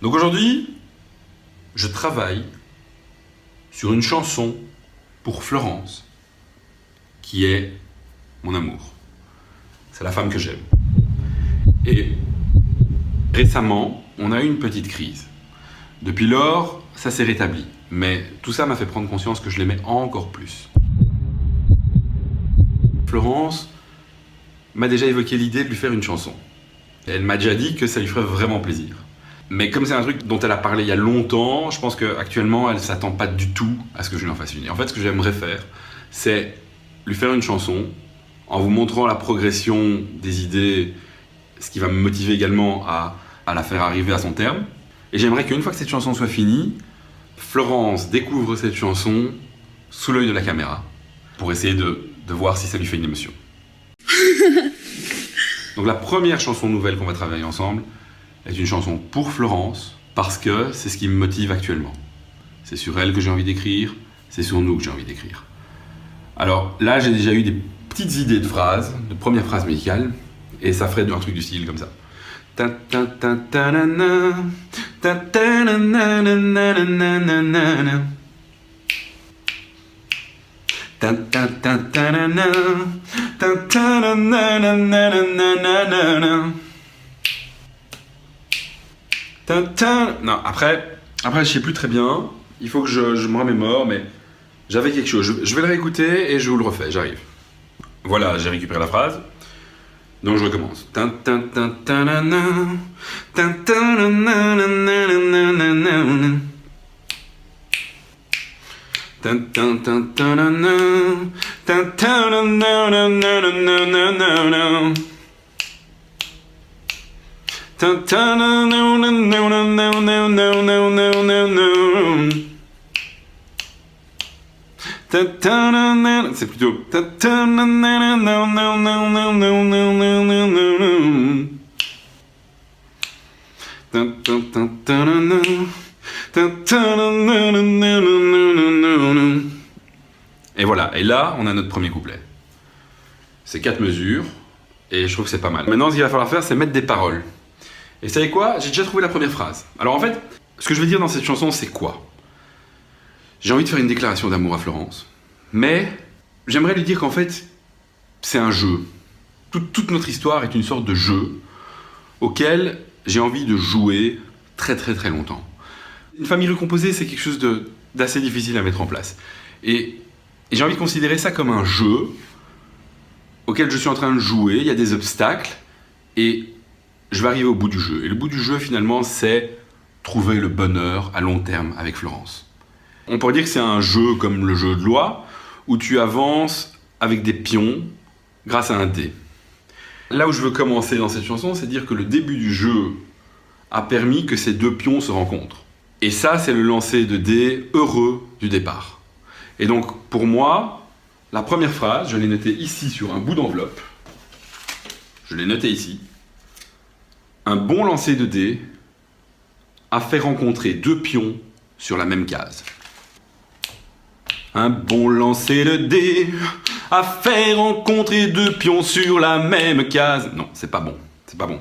Donc aujourd'hui, je travaille sur une chanson pour Florence, qui est mon amour. C'est la femme que j'aime. Et récemment, on a eu une petite crise. Depuis lors, ça s'est rétabli. Mais tout ça m'a fait prendre conscience que je l'aimais encore plus. Florence m'a déjà évoqué l'idée de lui faire une chanson. Et elle m'a déjà dit que ça lui ferait vraiment plaisir. Mais comme c'est un truc dont elle a parlé il y a longtemps, je pense qu'actuellement, elle ne s'attend pas du tout à ce que je lui en fasse une. Et en fait, ce que j'aimerais faire, c'est lui faire une chanson en vous montrant la progression des idées, ce qui va me motiver également à la faire arriver à son terme. Et j'aimerais qu'une fois que cette chanson soit finie, Florence découvre cette chanson sous l'œil de la caméra pour essayer de voir si ça lui fait une émotion. Donc la première chanson nouvelle qu'on va travailler ensemble est une chanson pour Florence parce que c'est ce qui me motive actuellement. C'est sur elle que j'ai envie d'écrire, c'est sur nous que j'ai envie d'écrire. Alors là, j'ai déjà eu des petites idées de phrases, de premières phrases musicales, et ça ferait un truc du style comme ça. Non, après je sais plus très bien. Il faut que je me remémore, mais j'avais quelque chose. Je vais le réécouter et je vous le refais, j'arrive. Voilà, j'ai récupéré la phrase. Donc je recommence. C'est plutôt. Et voilà, et là, on a notre premier couplet. C'est 4 mesures, et je trouve que c'est pas mal. Maintenant, ce qu'il va falloir faire, c'est mettre des paroles. Et vous savez quoi? J'ai déjà trouvé la première phrase. Alors en fait, ce que je vais dire dans cette chanson, c'est quoi? J'ai envie de faire une déclaration d'amour à Florence, mais j'aimerais lui dire qu'en fait, c'est un jeu. Toute notre histoire est une sorte de jeu auquel j'ai envie de jouer très très très longtemps. Une famille recomposée, c'est quelque chose d'assez difficile à mettre en place. Et j'ai envie de considérer ça comme un jeu auquel je suis en train de jouer. Il y a des obstacles et je vais arriver au bout du jeu. Et le bout du jeu, finalement, c'est trouver le bonheur à long terme avec Florence. On pourrait dire que c'est un jeu comme le jeu de loi, où tu avances avec des pions grâce à un dé. Là où je veux commencer dans cette chanson, c'est dire que le début du jeu a permis que ces deux pions se rencontrent. Et ça, c'est le lancer de dés heureux du départ. Et donc, pour moi, la première phrase, je l'ai notée ici sur un bout d'enveloppe. Je l'ai notée ici. Un bon lancer de dés a fait rencontrer deux pions sur la même case. Un bon lancer de dés a fait rencontrer deux pions sur la même case. Non, c'est pas bon. C'est pas bon.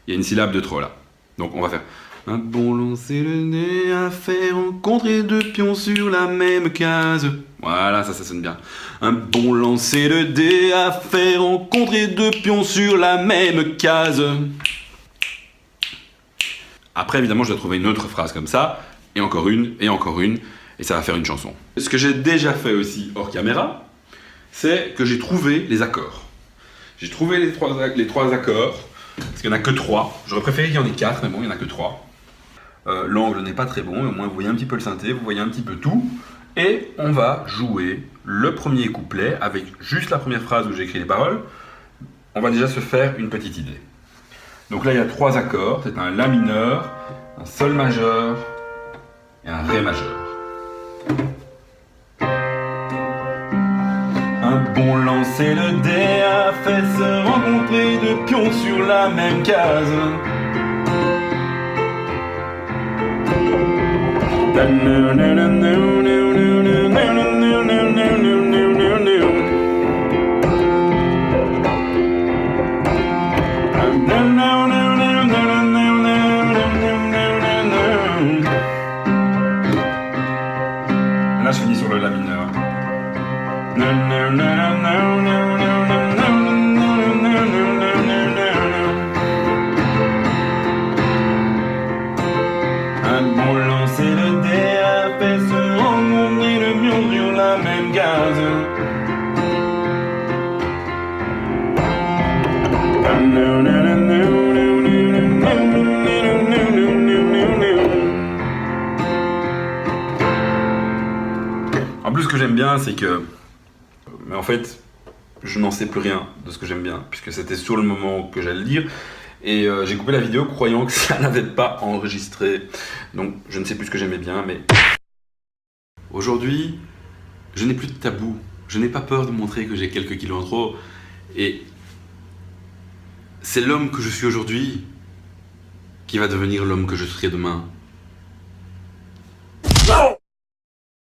Il y a une syllabe de trop là. Donc on va faire. Un bon lancer de dés a fait rencontrer deux pions sur la même case. Voilà, ça sonne bien. Un bon lancer de dés a fait rencontrer deux pions sur la même case. Après, évidemment, je dois trouver une autre phrase comme ça, et encore une, et ça va faire une chanson. Ce que j'ai déjà fait aussi hors caméra, c'est que j'ai trouvé les accords. J'ai trouvé les trois accords, parce qu'il n'y en a que 3. J'aurais préféré qu'il y en ait 4, mais bon, il n'y en a que 3. L'angle n'est pas très bon, au moins vous voyez un petit peu le synthé, vous voyez un petit peu tout. Et on va jouer le premier couplet avec juste la première phrase où j'ai écrit les paroles. On va déjà se faire une petite idée. Donc là, il y a 3 accords. C'est un La mineur, un Sol majeur et un Ré majeur. Un bon lancer de dés a fait se rencontrer deux pions sur la même case. Là, je finis sur le La mineur. Un bon lancer de dé a fait se rencontrer le mion sur la même case. En plus, ce que j'aime bien, c'est que... Mais en fait, je n'en sais plus rien de ce que j'aime bien, puisque c'était sur le moment que j'allais le dire. Et j'ai coupé la vidéo croyant que ça n'avait pas enregistré. Donc, je ne sais plus ce que j'aimais bien, mais... Aujourd'hui, je n'ai plus de tabou. Je n'ai pas peur de montrer que j'ai quelques kilos en trop. Et c'est l'homme que je suis aujourd'hui qui va devenir l'homme que je serai demain.